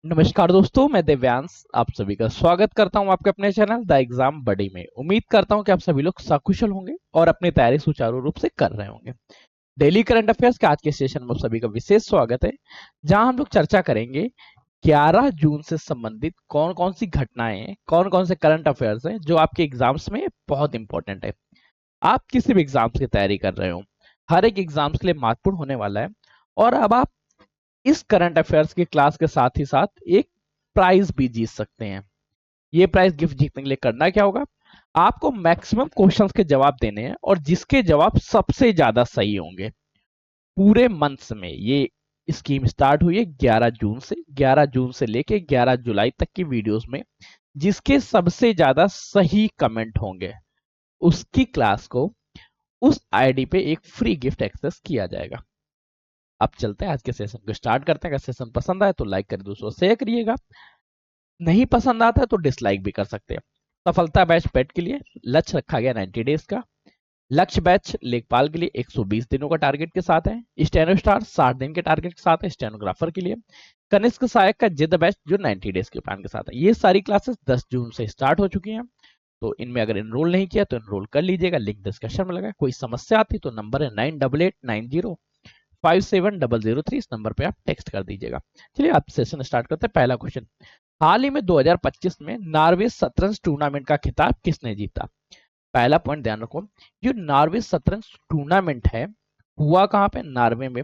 नमस्कार दोस्तों, मैं दिव्यांश आप सभी का स्वागत करता हूं आपके अपने चैनल द एग्जाम बडी में। उम्मीद करता हूं कि आप सभी लोग सकुशल होंगे और अपनी तैयारी सुचारू रूप से कर रहे होंगे। डेली करंट अफेयर्स के आज के सेशन में आप सभी का विशेष स्वागत है, जहां हम लोग चर्चा करेंगे 11 जून से संबंधित कौन कौन सी घटनाएं हैं, कौन कौन से करंट अफेयर्स हैं जो आपके एग्जाम्स में बहुत इंपॉर्टेंट है। आप किसी भी एग्जाम्स की तैयारी कर रहे हो, हर एक एग्जाम्स के लिए महत्वपूर्ण होने वाला है। और अब आप इस करंट अफेयर्स की क्लास के साथ ही साथ एक प्राइज भी जीत सकते हैं। ये प्राइज गिफ्ट जीतने के लिए करना क्या होगा, आपको मैक्सिमम क्वेश्चंस के जवाब देने हैं और जिसके जवाब सबसे ज्यादा सही होंगे पूरे मंथ्स में। ये स्कीम स्टार्ट हुई है 11 जून से। 11 जून से लेके 11 जुलाई तक की वीडियोस में जिसके सबसे ज्यादा सही कमेंट होंगे उसकी क्लास को उस आईडी पे एक फ्री गिफ्ट एक्सेस किया जाएगा। अब चलते हैं आज के सेशन को स्टार्ट करते हैं। अगर सेशन पसंद आए तो लाइक कर दोस्तों, शेयर करिएगा। नहीं पसंद आता है तो डिसलाइक भी कर सकते हैं। सफलता बैच पेट के लिए लक्ष्य रखा गया 90 डेज का। लक्ष्य बैच लेखपाल के लिए 120 दिनों का टारगेट के साथ है। स्टेनो स्टार 60 दिन के टारगेट के साथ है स्टेनोग्राफर के लिए। कनिष्क सहायक का जिद बैच जो 90 डेज के प्लान के साथ है। ये सारी क्लासेस 10 जून से स्टार्ट हो चुकी हैं, तो इनमें अगर इनरोल नहीं किया तो इनरोल कर लीजिएगा। लिंक डिस्कशन में लगा। कोई समस्या आती तो नंबर है 9889057003। इस नंबर पे आप टेक्स्ट कर दीजिएगा। चलिए आप सेशन स्टार्ट करते हैं। पहला क्वेश्चन, हाल ही में 2025 में नॉर्वे शतरंज टूर्नामेंट का खिताब किसने जीता? पहला पॉइंट ध्यान रखो, जो नॉर्वे शतरंज टूर्नामेंट है हुआ कहां पे? नॉर्वे में।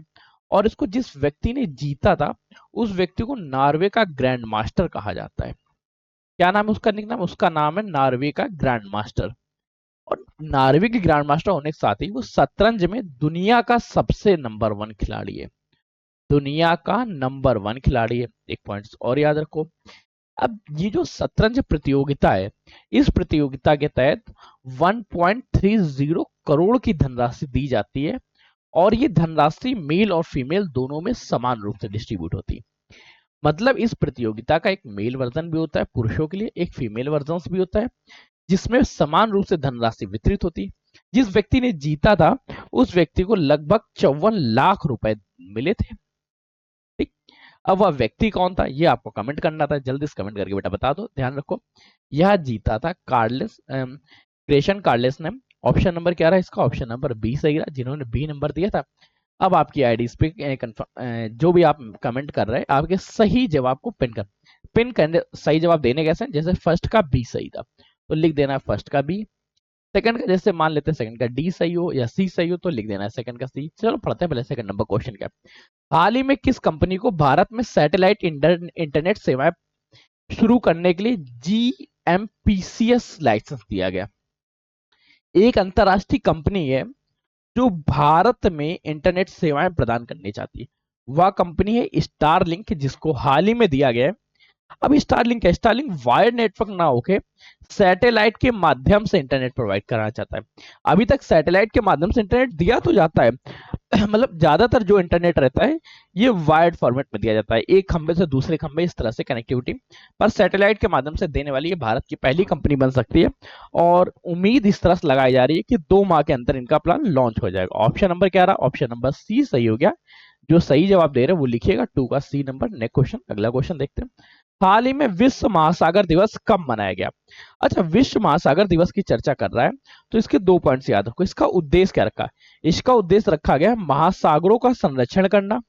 और इसको जिस व्यक्ति ने जीता था उस व्यक्ति को नॉर्वे का ग्रैंड मास्टर कहा जाता है। क्या नाम है उसका? निकनाम उसका नाम है नॉर्वे का ग्रैंड मास्टर। और नॉर्वे के ग्रैंड मास्टर होने के साथ ही वो शतरंज में दुनिया का सबसे नंबर 1 खिलाड़ी है। दुनिया का नंबर 1 खिलाड़ी है। एक पॉइंट और याद रखो, अब ये जो शतरंज प्रतियोगिता है, इस प्रतियोगिता के तहत 1.30 करोड़ की धनराशि दी जाती है और ये धनराशि मेल और फीमेल दोनों में समान रूप से डिस्ट्रीब्यूट होती है। मतलब इस प्रतियोगिता का एक मेल वर्जन भी होता है पुरुषों के लिए, एक फीमेल वर्जन भी होता है, जिसमें समान रूप से धनराशि वितरित होती है। जिस व्यक्ति ने जीता था उस व्यक्ति को लगभग 54 लाख रुपए मिले थे। ठीक, अब वह व्यक्ति कौन था ये आपको कमेंट करना था। जल्दी से कमेंट करके बेटा बता दो। ध्यान रखो, यह जीता था कार्लेस क्रेशन कार्लेस ने। ऑप्शन नंबर क्या रहा इसका? ऑप्शन नंबर बी सही रहा, जिन्होंने बी नंबर दिया था। अब आपकी आईडी पे जो भी आप कमेंट कर रहे हैं आपके सही जवाब को पिन करने। सही जवाब देने कैसे? जैसे फर्स्ट का बी सही था तो लिख देना है फर्स्ट का बी। सेकंड का जैसे मान लेते हैं सेकंड का डी सही हो या सी सही हो तो लिख देना है सेकंड का सी। चलो पढ़ते हैं पहले सेकंड नंबर क्वेश्चन क्या। हाल ही में किस कंपनी को भारत में सैटेलाइट इंटरनेट सेवाएं शुरू करने के लिए GMPCS लाइसेंस दिया गया? एक अंतरराष्ट्रीय कंपनी है जो भारत में इंटरनेट सेवाएं प्रदान करनी चाहती है। वह कंपनी है स्टारलिंक, जिसको हाल ही में दिया गया है। अब स्टारलिंक है, स्टारलिंक वायर्ड नेटवर्क ना होके सैटेलाइट के माध्यम से इंटरनेट प्रोवाइड कराना चाहता है। अभी तक सैटेलाइट के माध्यम से इंटरनेट दिया तो जाता है मतलब ज्यादातर जो इंटरनेट रहता है ये वायर्ड फॉर्मेट में दिया जाता है, एक खंबे से दूसरे खंबे इस तरह से कनेक्टिविटी। पर सैटेलाइट के माध्यम से देने वाली ये भारत की पहली कंपनी बन सकती है और उम्मीद इस तरह से लगाई जा रही है कि 2 माह के अंदर इनका प्लान लॉन्च हो जाएगा। ऑप्शन नंबर क्या रहा? ऑप्शन नंबर सी सही हो गया। जो सही जवाब दे रहे हैं वो लिखिएगा 2 का सी नंबर। नेक्स्ट क्वेश्चन, अगला क्वेश्चन देखते हैं। हाल ही में विश्व महासागर दिवस कब मनाया गया? अच्छा, विश्व महासागर दिवस की चर्चा कर रहा है तो इसके 2 पॉइंट्स याद रखो। इसका उद्देश्य क्या रखा है? इसका उद्देश्य रखा गया महासागरों का संरक्षण करना,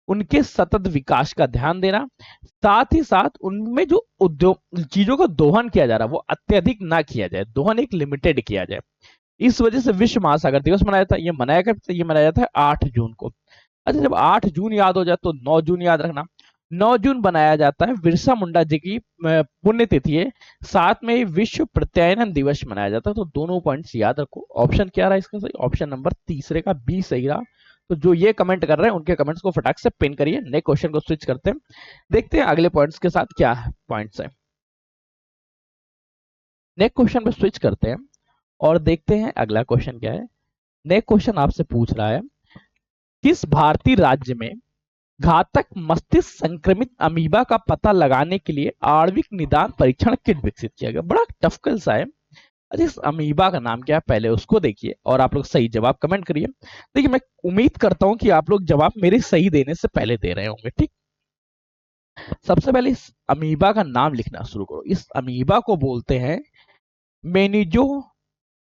उनके सतत विकास का ध्यान देना, साथ ही साथ उनमें जो उद्योग चीजों का दोहन किया जा रहा है वो अत्यधिक ना किया जाए, दोहन एक लिमिटेड किया जाए। इस वजह से विश्व महासागर दिवस मनाया जाता है। ये मनाया कब? ये मनाया जाता है 8 जून को। अच्छा, जब 8 जून याद हो जाए तो 9 जून याद रखना। 9 जून बनाया जाता है बिरसा मुंडा जी की पुण्यतिथि है। साथ में विश्व प्रत्यायन दिवस मनाया जाता है। तो दोनों पॉइंट्स याद रखो। ऑप्शन क्या रहा इसका सही? ऑप्शन नंबर तीसरे का बी सही रहा। तो जो ये कमेंट कर रहे हैं उनके कमेंट्स को फटाक से पिन करिए। नेक्स्ट क्वेश्चन को स्विच करते हैं, देखते हैं अगले पॉइंट्स के साथ क्या पॉइंट्स है। नेक्स्ट क्वेश्चन पे स्विच करते हैं और देखते हैं अगला क्वेश्चन क्या है। नेक्स्ट क्वेश्चन आपसे पूछ रहा है, किस भारतीय राज्य में घातक मस्तिष्क संक्रमित अमीबा का पता लगाने के लिए आणविक निदान परीक्षण किट विकसित किया गया? बड़ा टफकल सा है। अच्छा, इस अमीबा का नाम क्या है पहले उसको देखिए और आप लोग सही जवाब कमेंट करिए। देखिए, मैं उम्मीद करता हूं कि आप लोग जवाब मेरे सही देने से पहले दे रहे होंगे। ठीक, सबसे पहले इस अमीबा का नाम लिखना शुरू करो। इस अमीबा को बोलते हैं मेनिजो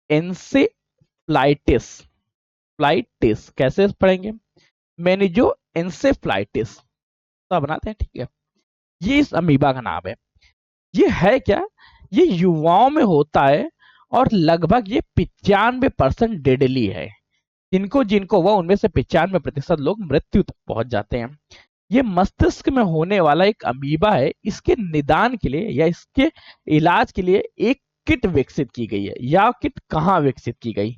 एन्सेफ्लाइटिस। फ्लाइटिस कैसे पढ़ेंगे? मेनिजो एन्सेफ्लाइटिस तो बनाते हैं, ठीक है। ये इस अमीबा का नाम है। ये है क्या? ये युवाओं में होता है और लगभग ये 95% डेडली है। जिनको जिनको हुआ उनमें से 95% लोग मृत्यु तक पहुंच जाते हैं। ये मस्तिष्क में होने वाला एक अमीबा है। इसके निदान के लिए या इसके इलाज के लिए एक किट विकसित की गई है। या किट कहाँ विकसित की गई?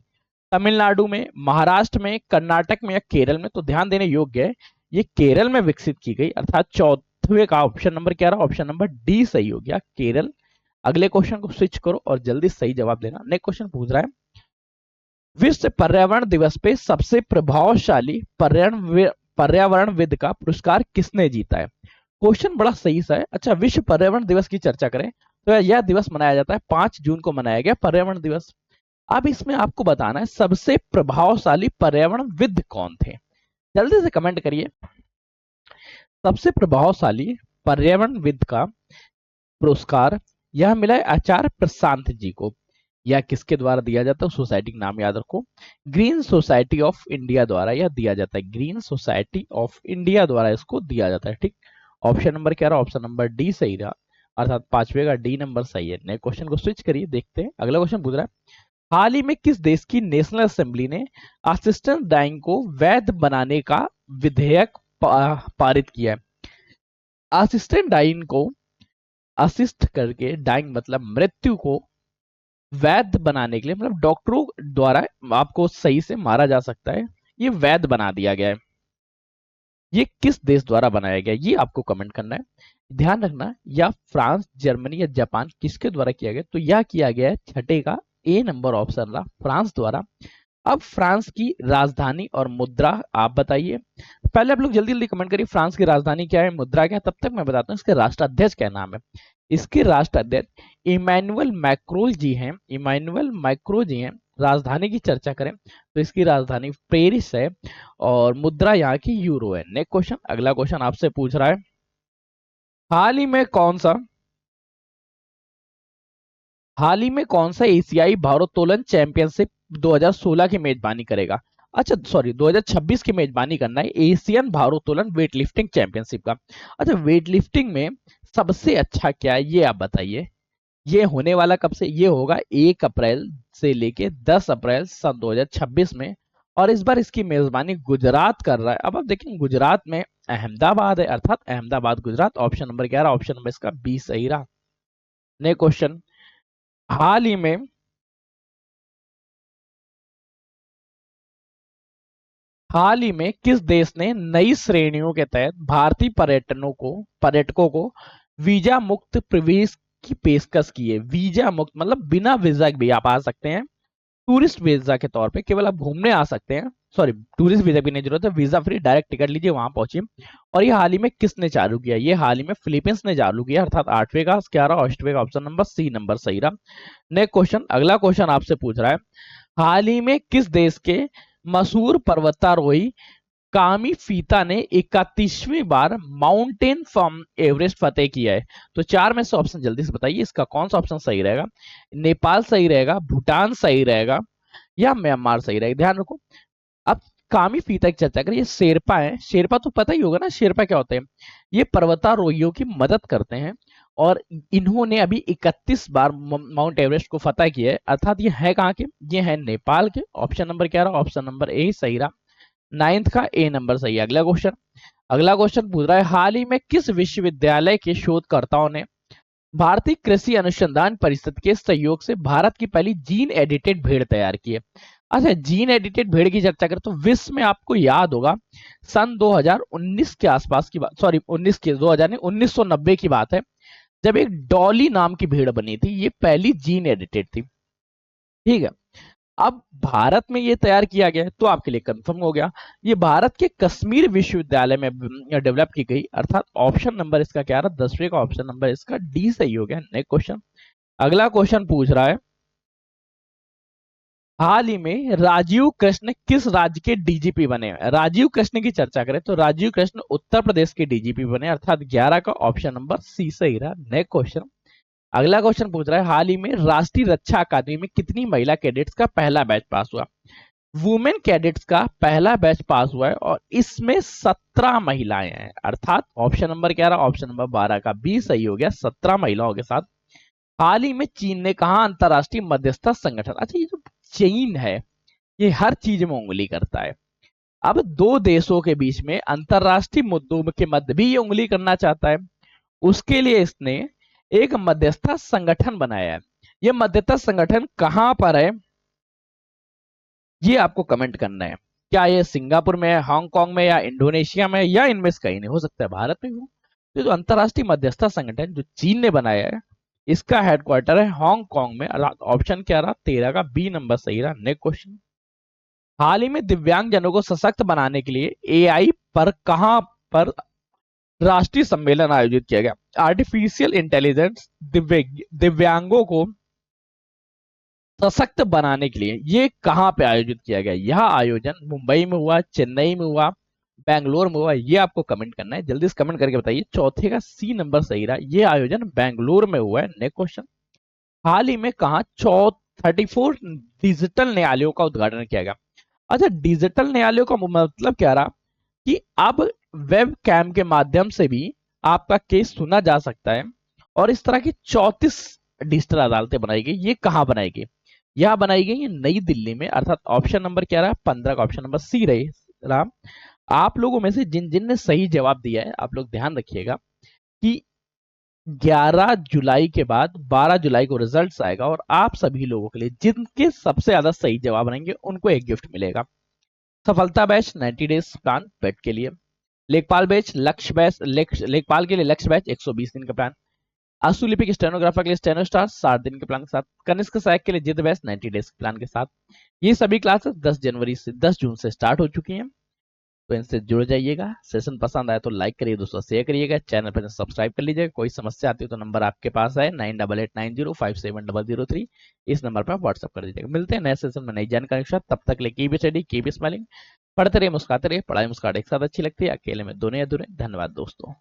तमिलनाडु में, महाराष्ट्र में, कर्नाटक में या केरल में? तो ध्यान देने योग्य है, ये केरल में विकसित की गई, अर्थात चौथे का ऑप्शन नंबर क्या रहा? ऑप्शन नंबर डी सही हो गया, केरल। अगले क्वेश्चन को स्विच करो और जल्दी सही जवाब देना। नेक्स्ट क्वेश्चन पूछ रहा है, विश्व पर्यावरण दिवस पे सबसे प्रभावशाली पर्यावरणविद का पुरस्कार किसने जीता है? क्वेश्चन बड़ा सही सा है। अच्छा, विश्व पर्यावरण दिवस की चर्चा करें तो यह दिवस मनाया जाता है 5 जून को मनाया गया पर्यावरण दिवस। अब इसमें आपको बताना है सबसे प्रभावशाली पर्यावरणविद कौन थे। जल्दी से कमेंट करिए। सबसे प्रभावशाली पर्यावरणविद का पुरस्कार यह मिला है आचार्य प्रशांत जी को। यह किसके द्वारा दिया जाता है? सोसाइटी का नाम याद रखो, ग्रीन सोसाइटी ऑफ इंडिया द्वारा यह दिया जाता है। ग्रीन सोसाइटी ऑफ इंडिया द्वारा इसको दिया जाता है, ठीक। ऑप्शन नंबर क्या रहा? ऑप्शन नंबर डी सही रहा, अर्थात पांचवे का डी नंबर सही है। नेक्स्ट क्वेश्चन को स्विच करिए, देखते हैं। अगला क्वेश्चन पूछ रहा है, हाल ही में किस देश की नेशनल असेंबली ने असिस्टेंट डाइंग को वैध बनाने का विधेयक पारित किया है? असिस्टेंट डाइंग को असिस्ट करके, डाइंग मतलब मृत्यु को, वैध बनाने के लिए मतलब डॉक्टरों द्वारा आपको सही से मारा जा सकता है, ये वैध बना दिया गया है। ये किस देश द्वारा बनाया गया ये आपको कमेंट करना है। ध्यान रखना, या फ्रांस, जर्मनी या जापान किसके द्वारा किया गया? तो यह किया गया है छठे का ए नंबर ऑप्शन रहा, फ्रांस द्वारा। अब फ्रांस की राजधानी और मुद्रा आप बताइए। पहले आप लोग जल्दी जल्दी कमेंट करिए, फ्रांस की राजधानी क्या है, मुद्रा क्या है। तब तक मैं बताता हूँ इसके राष्ट्राध्यक्ष क्या नाम है। इसके राष्ट्राध्यक्ष इमैनुअल मैक्रोल जी हैं। इमैनुअल मैक्रो जी हैं। राजधानी की चर्चा करें तो इसकी राजधानी पेरिस है और मुद्रा यहाँ की यूरो है। नेक्स्ट क्वेश्चन, अगला क्वेश्चन आपसे पूछ रहा है, हाल ही में कौन सा एशियाई भारोत्तोलन चैंपियनशिप 2016 की मेजबानी करेगा? अच्छा सॉरी, 2026 की मेजबानी करना है एशियन भारोत्तोलन वेटलिफ्टिंग चैंपियनशिप का। अच्छा, वेटलिफ्टिंग में सबसे अच्छा क्या है ये आप बताइए। ये होने वाला कब से? ये होगा 1 अप्रैल से लेके 10 अप्रैल सन 2026 में। और इस बार इसकी मेजबानी गुजरात कर रहा है। अब आप देखें, गुजरात में अहमदाबाद है, अर्थात अहमदाबाद गुजरात। ऑप्शन नंबर क्या रहा? ऑप्शन नंबर इसका बी सही रहा। नेक्स्ट क्वेश्चन, हाल ही में हाल ही में किस देश ने नई श्रेणियों के तहत भारतीय पर्यटकों को वीजा मुक्त प्रवेश की पेशकश की है? वीजा मुक्त मतलब बिना वीजा के भी आप आ सकते हैं, टूरिस्ट वीजा के तौर पे केवल आप घूमने आ सकते हैं। सॉरी, टूरिस्ट वीजा भी नहीं जरूरत है, वीजा फ्री डायरेक्ट टिकट लीजिए, वहां पहुंचिए। और ये हाल ही में किसने चालू किया? ये हाल ही में फिलीपींस ने चालू किया, अर्थात 8वें का 11 अष्टवें का ऑप्शन नंबर सी नंबर सही रहा। नेक्स्ट क्वेश्चन, अगला क्वेश्चन आपसे पूछ रहा है, हाल ही में किस देश के मशहूर पर्वतारोही कामी फीता ने 31वीं बार माउंटेन फ्रॉम एवरेस्ट फतेह किया है? तो चार में से ऑप्शन जल्दी से बताइए, इसका कौन सा ऑप्शन सही रहेगा? नेपाल सही रहेगा, भूटान सही रहेगा या म्यांमार सही रहेगा? ध्यान रखो, अब कामी फीता की चर्चा करें, ये शेरपा है। शेरपा तो पता ही होगा ना, शेरपा क्या होते हैं? ये पर्वतारोहियों की मदद करते हैं और इन्होंने अभी 31 बार माउंट एवरेस्ट को फतह किया है, अर्थात ये है कहाँ के? ये है नेपाल के। ऑप्शन नंबर क्या रहा? ऑप्शन नंबर ए सही रहा, नाइन्थ का ए नंबर सही है। अगला क्वेश्चन पूछ रहा है, हाल ही में किस विश्वविद्यालय के शोधकर्ताओं ने भारतीय कृषि अनुसंधान परिषद के सहयोग से भारत की पहली जीन एडिटेड भेड़ तैयार की है? अच्छा, जीन एडिटेड भेड़ की चर्चा करें तो विश्व में आपको याद होगा सन 2019 के आसपास की बात, सॉरी 19 के 2000 नहीं 1990 की बात है, जब एक डॉली नाम की भेड़ बनी थी। ये पहली जीन एडिटेड थी, ठीक है। अब भारत में ये तैयार किया गया है तो आपके लिए कंफर्म हो गया, ये भारत के कश्मीर विश्वविद्यालय में डेवलप की गई, अर्थात ऑप्शन नंबर इसका क्या रहा? 10वें का ऑप्शन नंबर इसका डी सही हो गया। नेक्स्ट क्वेश्चन, अगला क्वेश्चन पूछ रहा है, हाल ही में राजीव कृष्ण किस राज्य के डीजीपी बने? राजीव कृष्ण की चर्चा करें तो राजीव कृष्ण उत्तर प्रदेश के डीजीपी बने, अर्थात 11 का ऑप्शन नंबर सी सही रहा। नेक्स्ट क्वेश्चन, अगला क्वेश्चन पूछ रहा है हाल ही में राष्ट्रीय रक्षा अकादमी में कितनी महिला कैडेट्स का पहला बैच पास हुआ? वुमेन कैडेट्स का पहला बैच पास हुआ है और इसमें 17 महिलाएं हैं, अर्थात ऑप्शन नंबर क्या रहा? ऑप्शन नंबर 12 का बी सही हो गया, 17 महिलाओं के साथ। हाल ही में चीन ने कहा अंतरराष्ट्रीय मध्यस्थता संगठन, अच्छा ये जो चीन है ये हर चीज में उंगली करता है। अब दो देशों के बीच में अंतरराष्ट्रीय मुद्दों के मध्य भी ये उंगली करना चाहता है, उसके लिए इसने एक मध्यस्थता संगठन बनाया है। ये मध्यस्थता संगठन कहां पर है ये आपको कमेंट करना है। क्या ये सिंगापुर में है, हांगकांग में, या इंडोनेशिया में, या इनमें से कहीं नहीं हो सकता है भारत में हो। तो जो अंतरराष्ट्रीय मध्यस्थता संगठन जो चीन ने बनाया है इसका हेडक्वार्टर है हांगकांग में। ऑप्शन क्या रहा? 13 का बी नंबर सही रहा। नेक्स्ट क्वेश्चन, हाल ही में दिव्यांग जनों को सशक्त बनाने के लिए एआई पर कहां पर राष्ट्रीय सम्मेलन आयोजित किया गया? आर्टिफिशियल इंटेलिजेंस दिव्यांगों को सशक्त बनाने के लिए ये कहां पे आयोजित किया गया? यह आयोजन मुंबई में हुआ, चेन्नई में हुआ, बेंगलोर में हुआ, ये आपको कमेंट करना है। जल्दी से कमेंट करके बताइए। चौथे का सी नंबर सही रहा, ये आयोजन बेंगलोर में हुआ है। नेक्स्ट क्वेश्चन, हाल ही में कहा 34 डिजिटल न्यायालयों का उद्घाटन किया गया? अच्छा, डिजिटल न्यायालयों का मतलब क्या रहा कि अब वेब कैम के माध्यम से भी आपका केस सुना जा सकता है। और इस तरह की 34 डिजिटल अदालतें बनाई गई। ये कहां बनाई गई? यह बनाई गई है नई दिल्ली में, अर्थात ऑप्शन नंबर क्या रहा? 15 का ऑप्शन नंबर सी रहे राम। आप लोगों में से जिन जिन ने सही जवाब दिया है आप लोग ध्यान रखिएगा कि 11 जुलाई के बाद 12 जुलाई को रिजल्ट्स आएगा और आप सभी लोगों के लिए जिनके सबसे ज्यादा सही जवाब रहेंगे उनको एक गिफ्ट मिलेगा। सफलता बैच 90 डेज प्लान पेट के लिए, लेखपाल बैच लक्ष्य बैच लेखपाल के लिए लक्ष्य बैच 120 दिन का प्लान, आशुलिपिक स्टेनोग्राफर के लिए स्टेनो स्टार 60 दिन के प्लान के साथ, कनिष्क सहायक के लिए जिद बैच 90 डेज के प्लान के साथ। ये सभी क्लासेस 10 जनवरी से 10 जून से स्टार्ट हो चुकी हैं, तो इनसे जुड़ जाइएगा। सेशन पसंद आए तो लाइक करिए, दोस्तों शेयर करिएगा, चैनल पर सब्सक्राइब कर लीजिएगा। कोई समस्या आती है तो नंबर आपके पास है 9889057003, इस नंबर पर व्हाट्सअप कर दीजिएगा। मिलते हैं नए सेशन में नई जानकारी के साथ, तब तक के लिए कीप स्टडी कीप स्माइलिंग। पढ़ते रहिए मुस्कुराते रहिए, पढ़ाई मुस्कुराहट एक साथ अच्छी लगती है, अकेले में दोनों अधूरे। धन्यवाद दोस्तों।